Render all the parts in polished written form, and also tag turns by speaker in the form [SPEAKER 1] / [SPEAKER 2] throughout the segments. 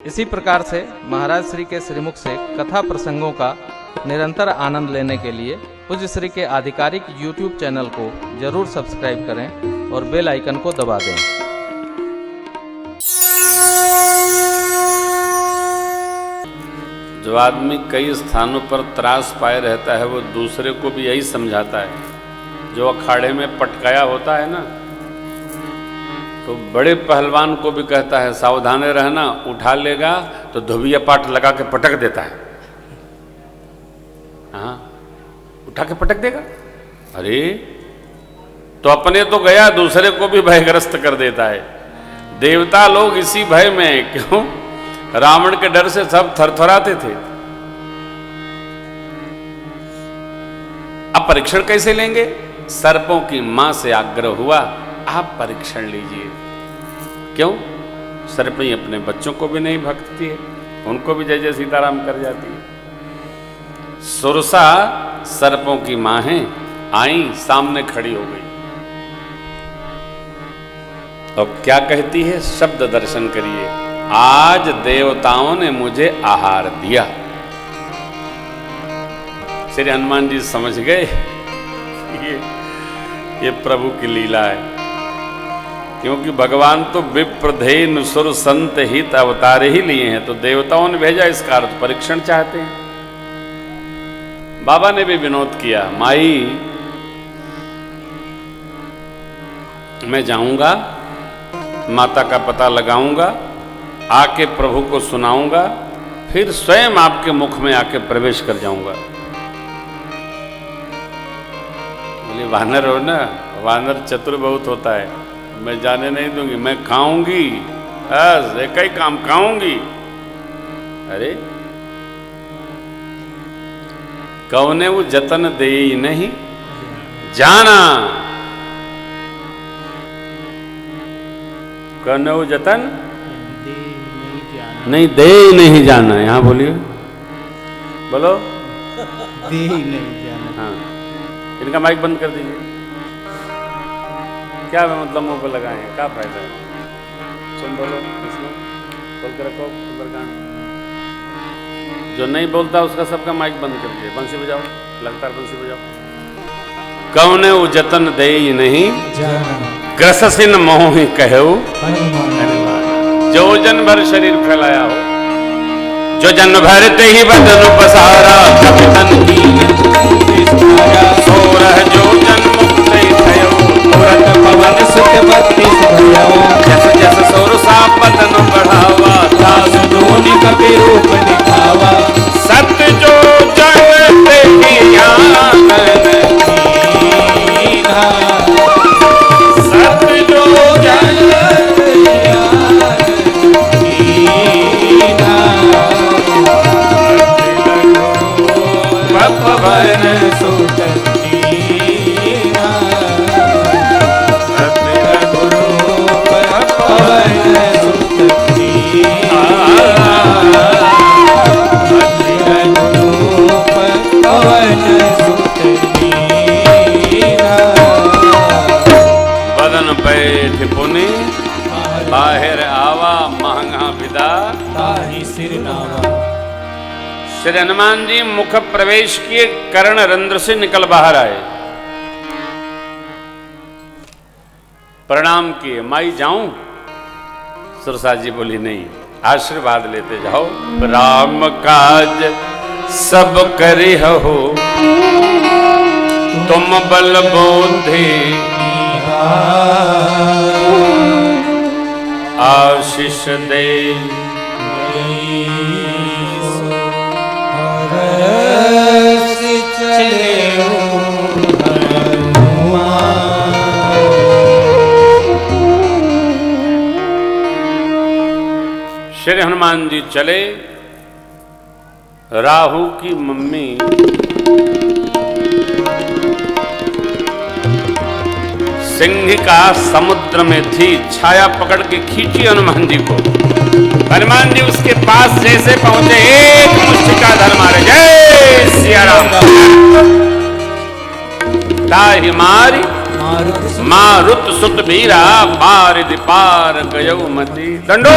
[SPEAKER 1] इसी प्रकार से महाराज श्री के श्रीमुख से कथा प्रसंगों का निरंतर आनंद लेने के लिए पूज्य श्री के आधिकारिक YouTube चैनल को जरूर सब्सक्राइब करें और बेल आइकन को दबा दें।
[SPEAKER 2] जो आदमी कई स्थानों पर त्रास पाए रहता है वो दूसरे को भी यही समझाता है। जो अखाड़े में पटकाया होता है ना, तो बड़े पहलवान को भी कहता है सावधान रहना, उठा लेगा तो धोबिया पाठ लगा के पटक देता है। हाँ, उठा के पटक देगा। अरे तो अपने तो गया, दूसरे को भी भयग्रस्त कर देता है। देवता लोग इसी भय में, क्यों? रावण के डर से सब थरथराते थे। अब परीक्षण कैसे लेंगे? सर्पों की मां से आग्रह हुआ, आप परीक्षण लीजिए। क्यों? सर्पी अपने बच्चों को भी नहीं भक्ति है, उनको भी जय जय सीताराम कर जाती है। सुरसा सर्पों की मां है, आई सामने खड़ी हो गई और क्या कहती है? शब्द दर्शन करिए। आज देवताओं ने मुझे आहार दिया। श्री हनुमान जी समझ गए ये प्रभु की लीला है, क्योंकि भगवान तो विप्रधेनु सुर संत हित अवतार ही लिए हैं, तो देवताओं ने भेजा, इसका अर्थ परीक्षण चाहते हैं। बाबा ने भी विनोद किया, माई मैं जाऊंगा, माता का पता लगाऊंगा, आके प्रभु को सुनाऊंगा, फिर स्वयं आपके मुख में आके प्रवेश कर जाऊंगा। बोले वानर हो ना, वानर चतुर बहुत होता है, मैं जाने नहीं दूंगी, मैं खाऊंगी, बस एक ही काम, खाऊंगी। अरे कौने वो जतन दे नहीं जाना, कौने वो जतन नहीं दे नहीं जाना। यहां बोलिए, बोलो
[SPEAKER 3] दे नहीं जाना।
[SPEAKER 2] हाँ, इनका माइक बंद कर दीजिए। क्या मतलब मुंह को लगाए, क्या फायदा है? सुन बोलो, इसमें बोल के रखो सुंदरकांड। जो नहीं बोलता उसका सबका माइक बंद कर दीजिए। बंसी बजाओ, लगातार बंसी बजाओ। कौने वो जतन दे नहीं ग्रससिन मोहि कहू, जो जन भर शरीर फैलाया हो, जो जन भर ते ही बदन पसारा, कभी तन की सो रह जो जन मुक्त थयो, तुरत पवन सुख भक्ति सुभयो, जस जस सोरसा बदन बढ़ावा, दास दोनि कपि रूप दिखावा, सत्य जो जन ते ही ज्ञान कीन्हा, सत्य जो जन पवन सुत दीना, गुरु पवन सुत दीना, गुरु पवन सुत दीना। बदन बैठ पुनि बाहर आवा, महंगा विदा ताहि सिर नावा। श्री हनुमान जी मुख प्रवेश किए, कर्ण रंध्र से निकल बाहर आए, प्रणाम किए, माई जाऊं? सुरसा जी बोली नहीं, आशीर्वाद लेते जाओ। राम काज सब करे हो, तुम बल बोधे आशीष दे,
[SPEAKER 3] चले
[SPEAKER 2] श्री हनुमान जी चले। राहु की मम्मी सिंहिका समुद्र में थी, छाया पकड़ के खींची हनुमान जी को। हनुमान जी उसके पास जैसे पहुंचे, एक मुष्टिका धर मारे, जय सिया राम। ताहि मारी मारुत सुत बीरा, पार दिपार गयौ मती। दंडो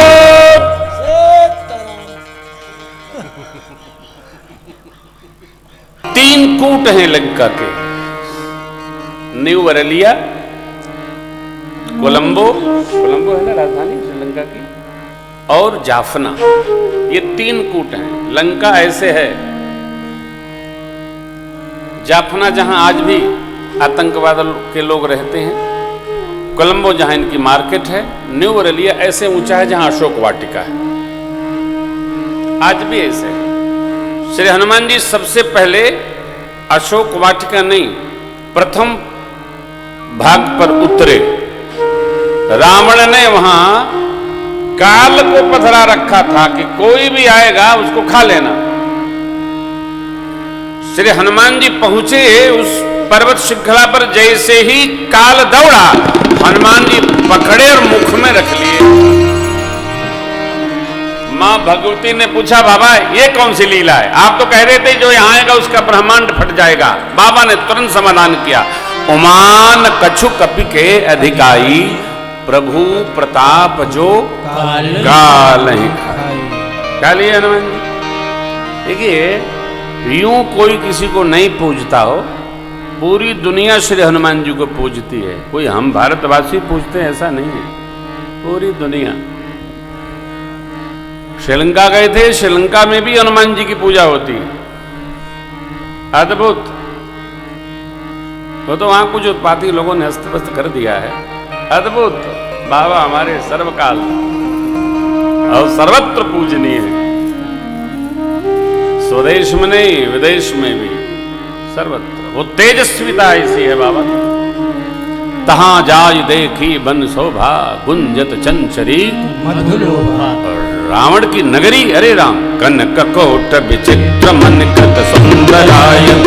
[SPEAKER 2] तीन कूट हैं लंका के, न्यू अरेलिया, कोलंबो है ना राजधानी श्रीलंका की, और जाफना। ये तीन कूट हैं। लंका ऐसे है, जाफना जहां आज भी आतंकवाद के लोग रहते हैं, कोलंबो जहां इनकी मार्केट है, न्यू अरेलिया ऐसे ऊंचा है जहां अशोक वाटिका है, आज भी ऐसे है। श्री हनुमान जी सबसे पहले अशोक वाटिका नहीं, प्रथम भाग पर उतरे। रावण ने वहां काल को पथरा रखा था कि कोई भी आएगा उसको खा लेना। श्री हनुमान जी पहुंचे उस पर्वत श्रृंखला पर, जैसे ही काल दौड़ा, हनुमान जी पकड़े और मुख में रख लिए। मां भगवती ने पूछा, बाबा ये कौन सी लीला है? आप तो कह रहे थे जो यहां आएगा उसका ब्रह्मांड फट जाएगा। बाबा ने तुरंत समाधान किया, उमान कछु कपि के अधिकाई, प्रभु प्रताप जो काल ही खाई। क्या लिए हनुमान जी? देखिए, यूं कोई किसी को नहीं पूजता हो, पूरी दुनिया श्री हनुमान जी को पूजती है। कोई हम भारतवासी पूजते हैं ऐसा नहीं है, पूरी दुनिया। श्रीलंका गए थे, श्रीलंका में भी हनुमान जी की पूजा होती है, अद्भुत। वो तो वहां कुछ उत्पाती लोगों ने अस्त व्यस्त कर दिया है, अद्भुत। बाबा हमारे सर्वकाल और सर्वत्र पूजनीय है, स्वदेश में नहीं विदेश में भी, सर्वत्र। वो तेजस्विता ऐसी है बाबा, तहां जाय देखी बन शोभा, गुंजत चंचरी
[SPEAKER 3] मधुलोभा।
[SPEAKER 2] रावण की नगरी, अरे राम, कनक कोट विचित्र मन कृत सुंदरायत,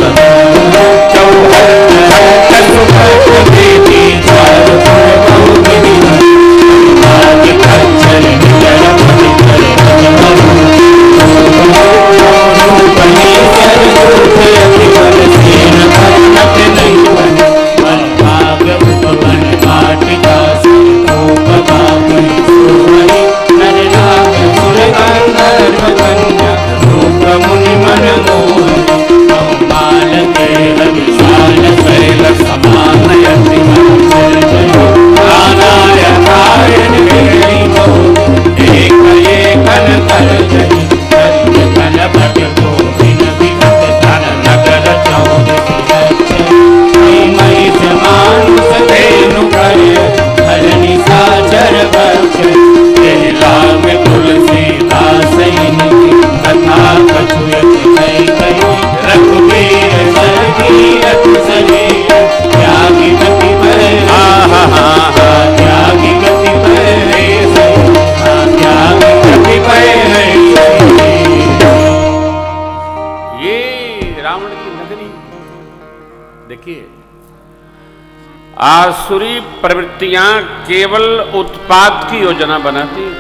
[SPEAKER 2] आसुरी प्रवृत्तियां केवल उत्पाद की योजना बनाती हैं।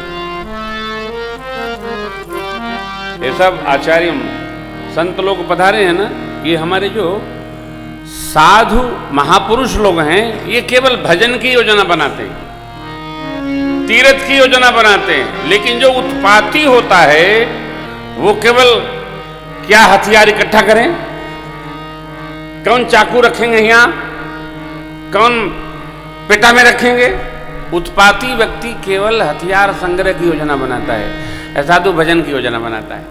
[SPEAKER 2] ये सब आचार्य संत लोग पधारे हैं ना, ये हमारे जो साधु महापुरुष लोग हैं, ये केवल भजन की योजना बनाते हैं, तीर्थ की योजना बनाते हैं। लेकिन जो उत्पाती होता है वो केवल क्या हथियार इकट्ठा करें, कौन चाकू रखेंगे यहां, कौन पेटा में रखेंगे। उत्पाती व्यक्ति केवल हथियार संग्रह की योजना बनाता है, साधु भजन की योजना बनाता है।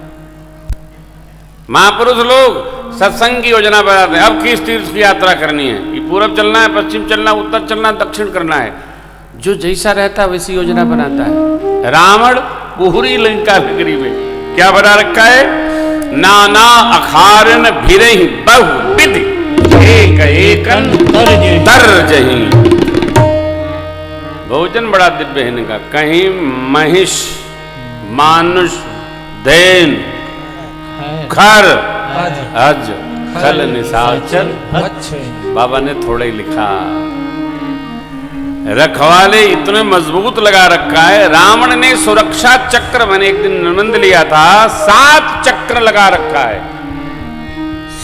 [SPEAKER 2] महापुरुष लोग सत्संग की योजना बनाते हैं। अब किस तीर्थ की यात्रा करनी है, ये पूरब चलना है, पश्चिम चलना, उत्तर चलना, दक्षिण करना है, जो जैसा रहता है वैसी योजना बनाता है। रावण पूरी लंका नगरी में क्या बना रखा है, नाना अखारन भिरहि बहुविधि, एक एकन तर्जहि। भोजन बड़ा दिव्य है इनका, कहीं महिष, मानुष, देन, खर, अज, खल, निशाचर। बाबा ने थोड़ा ही लिखा, रखवाले इतने मजबूत लगा रखा है। रावण ने सुरक्षा चक्र, मैंने एक दिन निबंध लिया था, 7 चक्र लगा रखा है।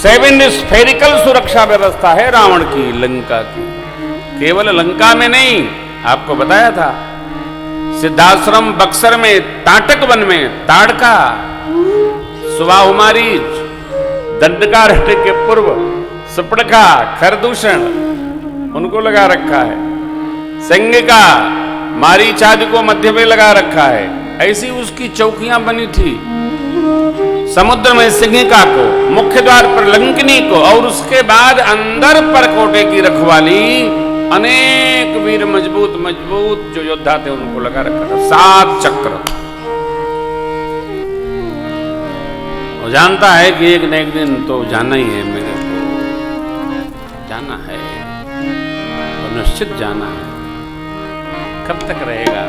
[SPEAKER 2] 7 स्फेरिकल सुरक्षा व्यवस्था है रावण की, लंका की। केवल लंका में नहीं, आपको बताया था सिद्धाश्रम बक्सर में, ताटक वन में, ताड़का सुबाहुमारीच, दंडकारण्य के पूर्व सुपर्णखा, खरदूषण उनको लगा रखा है, सिंह का मारीच आदि को मध्य में लगा रखा है। ऐसी उसकी चौकियां बनी थी। समुद्र में सिंहिका को, मुख्य द्वार पर लंकिनी को, और उसके बाद अंदर पर कोटे की रखवाली अनेक वीर मजबूत मजबूत जो योद्धा थे उनको लगा रखा था। 7 चक्र। वो जानता है कि एक न एक दिन तो जाना ही है, मेरे को जाना है और निश्चित जाना है। कब तक रहेगा?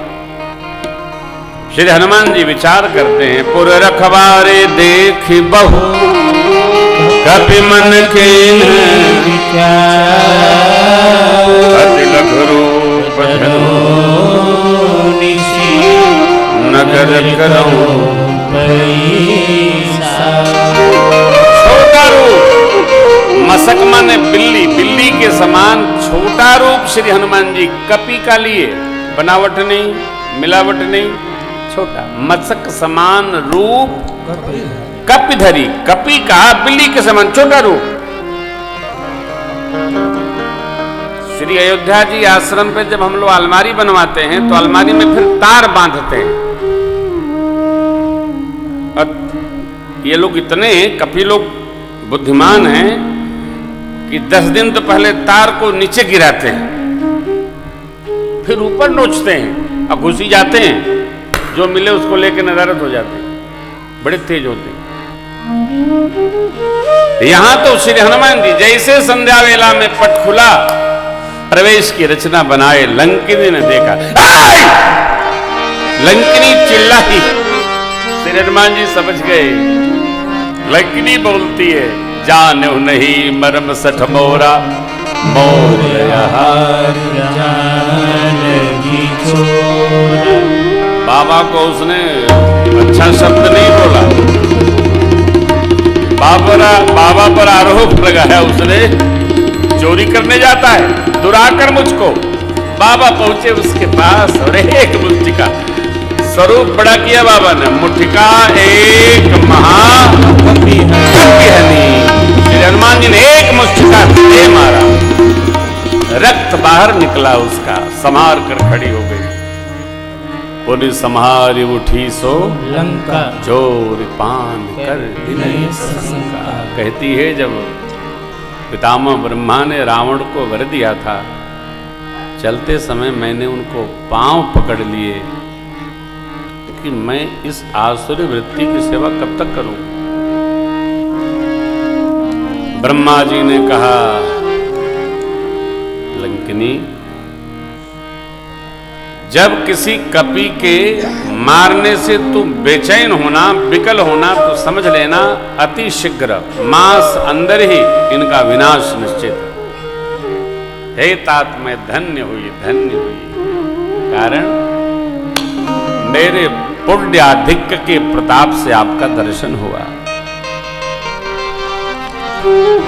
[SPEAKER 2] श्री हनुमान जी विचार करते हैं, पुर रखवारे देख बहु कपि मन के अति लघु रूप नगर करऊं छोटा रूप। मसक माने बिल्ली, बिल्ली के समान छोटा रूप श्री हनुमान जी कपि का लिए, बनावट नहीं, मिलावट नहीं, छोटा। मत्सक समान रूप कपिधरी, कपि का बिल्ली के समान छोटा रूप। श्री अयोध्या जी आश्रम पे जब हम लोग अलमारी बनवाते हैं तो अलमारी में फिर तार बांधते हैं। और ये लोग इतने कपि लोग बुद्धिमान हैं कि 10 दिन तो पहले तार को नीचे गिराते हैं, फिर ऊपर नोचते हैं और घुसी जाते हैं। जो मिले उसको लेकर नदारत हो जाते हैं, बड़े तेज होते हैं। यहां तो श्री हनुमान जी जैसे संध्या वेला में पट खुला, प्रवेश की रचना बनाए, लंकिनी ने देखा, लंकिनी चिल्लाई। श्री हनुमान जी समझ गए, लंकिनी बोलती है, जाने नहीं मरम सठ मोरा, मोर बाबा को उसने अच्छा शब्द नहीं बोला, बाबा पर आरोप लगाया उसने, चोरी करने जाता है, दुराकर मुझको। बाबा पहुंचे उसके पास और एक मुट्ठिका स्वरूप बड़ा किया बाबा ने, मुट्ठिका एक महाकपिहनी। श्री हनुमान जी ने एक मुट्ठिका दे मारा, रक्त बाहर निकला उसका, संभार कर खड़ी हो गई। पुलिस संहारी उठी सो लंका, चोर पान कर दिनहि शंका। कहती है जब पितामह ब्रह्मा ने रावण को वर दिया था, चलते समय मैंने उनको पांव पकड़ लिए कि मैं इस आसुरी वृत्ति की सेवा कब तक करूं। ब्रह्मा जी ने कहा, लंकिनी, जब किसी कपि के मारने से तुम बेचैन होना, विकल होना, तो समझ लेना अति शीघ्र मास अंदर ही इनका विनाश निश्चित है। हे तात, मैं धन्य हुई, धन्य हुई, कारण मेरे पुण्याधिक्य के प्रताप से आपका दर्शन हुआ।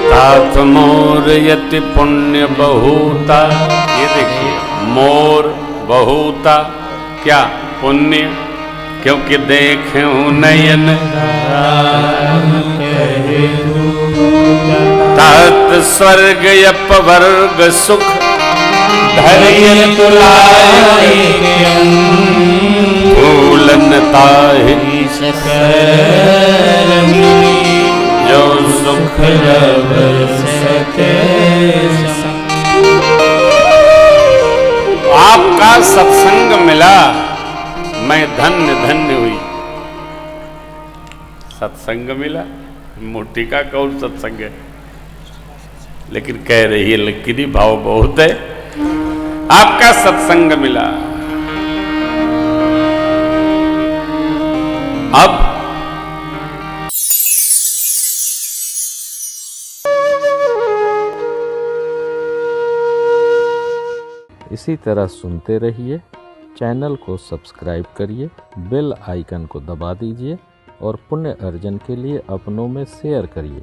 [SPEAKER 2] तात मोर यति पुण्य बहुता, ये देखिए, मोर बहुता क्या पुण्य, क्योंकि देखे नयन तात स्वर्ग अपवर्ग सुख, धैर्य तुलाए भूलन ताहि जो सुख आपका सत्संग मिला, मैं धन्य धन्य हुई। सत्संग मिला, मोटी का कौन सत्संग है, लेकिन कह रही है लंकिनी भाव बहुत है, आपका सत्संग मिला। अब
[SPEAKER 1] इसी तरह सुनते रहिए, चैनल को सब्सक्राइब करिए, बेल आइकन को दबा दीजिए और पुण्य अर्जन के लिए अपनों में शेयर करिए।